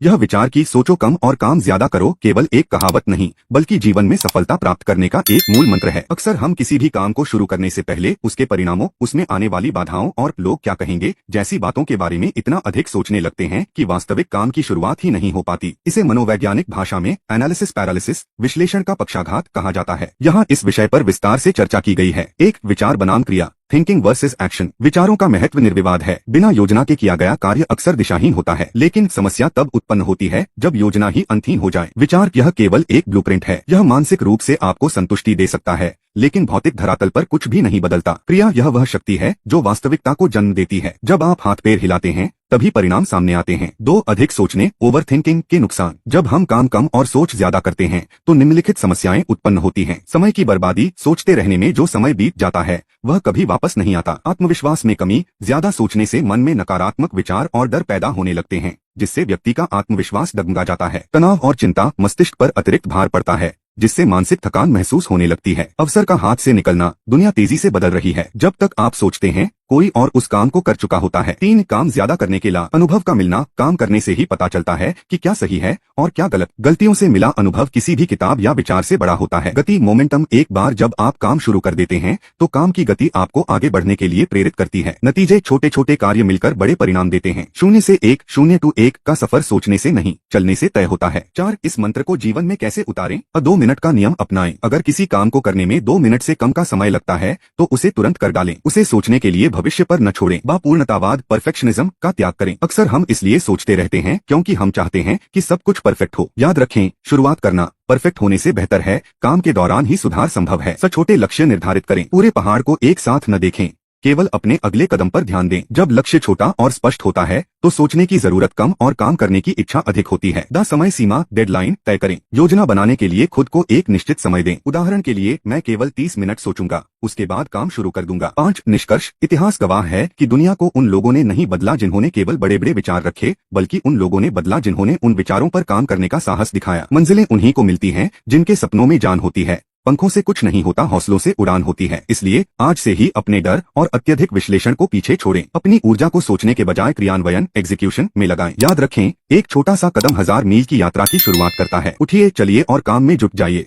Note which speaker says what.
Speaker 1: यह विचार कि सोचो कम और काम ज्यादा करो केवल एक कहावत नहीं बल्कि जीवन में सफलता प्राप्त करने का एक मूल मंत्र है। अक्सर हम किसी भी काम को शुरू करने से पहले उसके परिणामों, उसमें आने वाली बाधाओं और लोग क्या कहेंगे जैसी बातों के बारे में इतना अधिक सोचने लगते हैं कि वास्तविक काम की शुरुआत ही नहीं हो पाती। इसे मनोवैज्ञानिक भाषा में एनालिसिस पैरालिसिस, विश्लेषण का पक्षाघात कहा जाता है। यहाँ इस विषय पर विस्तार से चर्चा की गई है। एक, विचार बनाम क्रिया, थिंकिंग वर्सेस एक्शन। विचारों का महत्व निर्विवाद है। बिना योजना के किया गया कार्य अक्सर दिशाहीन होता है, लेकिन समस्या तब उत्पन्न होती है जब योजना ही अंतहीन हो जाए। विचार यह केवल एक ब्लूप्रिंट है। यह मानसिक रूप से आपको संतुष्टि दे सकता है, लेकिन भौतिक धरातल पर कुछ भी नहीं बदलता। क्रिया यह वह शक्ति है जो वास्तविकता को जन्म देती है। जब आप हाथ पैर हिलाते हैं तभी परिणाम सामने आते हैं। दो, अधिक सोचने, ओवर थिंकिंग के नुकसान। जब हम काम कम और सोच ज्यादा करते हैं तो निम्नलिखित समस्याएं उत्पन्न होती हैं। समय की बर्बादी, सोचते रहने में जो समय बीत जाता है वह कभी वापस नहीं आता। आत्मविश्वास में कमी, ज्यादा सोचने से मन में नकारात्मक विचार और डर पैदा होने लगते हैं जिससे व्यक्ति का आत्मविश्वास डगमगा जाता है। तनाव और चिंता, मस्तिष्क पर अतिरिक्त भार पड़ता है जिससे मानसिक थकान महसूस होने लगती है। अवसर का हाथ से निकलना, दुनिया तेजी से बदल रही है। जब तक आप सोचते हैं कोई और उस काम को कर चुका होता है। तीन, काम ज्यादा करने के लाभ। अनुभव का मिलना, काम करने से ही पता चलता है कि क्या सही है और क्या गलत। गलतियों से मिला अनुभव किसी भी किताब या विचार से बड़ा होता है। गति, मोमेंटम। एक बार जब आप काम शुरू कर देते हैं तो काम की गति आपको आगे बढ़ने के लिए प्रेरित करती है। नतीजे, छोटे छोटे कार्य मिलकर बड़े परिणाम देते हैं। 0 से 1, 0 to 1 का सफर सोचने से नहीं चलने से तय होता है। 4, इस मंत्र को जीवन में कैसे उतारें। 2 मिनट का नियम अपनाएं। अगर किसी काम को करने में 2 मिनट से कम का समय लगता है तो उसे तुरंत कर डालें। उसे सोचने के लिए भविष्य पर न छोड़ें। पूर्णतावाद, परफेक्शनिज्म का त्याग करें। अक्सर हम इसलिए सोचते रहते हैं क्योंकि हम चाहते हैं कि सब कुछ परफेक्ट हो। याद रखें, शुरुआत करना परफेक्ट होने से बेहतर है। काम के दौरान ही सुधार संभव है। छोटे लक्ष्य निर्धारित करें। पूरे पहाड़ को एक साथ न देखें, केवल अपने अगले कदम पर ध्यान दें। जब लक्ष्य छोटा और स्पष्ट होता है तो सोचने की जरूरत कम और काम करने की इच्छा अधिक होती है। समय सीमा, डेडलाइन तय करें। योजना बनाने के लिए खुद को एक निश्चित समय दें। उदाहरण के लिए, मैं केवल 30 मिनट सोचूंगा, उसके बाद काम शुरू कर दूंगा। 5, निष्कर्ष। इतिहास गवाह है कि दुनिया को उन लोगों ने नहीं बदला जिन्होंने केवल बड़े बड़े विचार रखे, बल्कि उन लोगों ने बदला जिन्होंने उन विचारों पर काम करने का साहस दिखाया। मंजिलें उन्हीं को मिलती हैं जिनके सपनों में जान होती है। पंखों से कुछ नहीं होता, हौसलों से उड़ान होती है। इसलिए आज से ही अपने डर और अत्यधिक विश्लेषण को पीछे छोड़ें। अपनी ऊर्जा को सोचने के बजाय क्रियान्वयन, एग्जीक्यूशन में लगाएं। याद रखें, एक छोटा सा कदम 1000 मील की यात्रा की शुरुआत करता है। उठिए, चलिए और काम में जुट जाइए।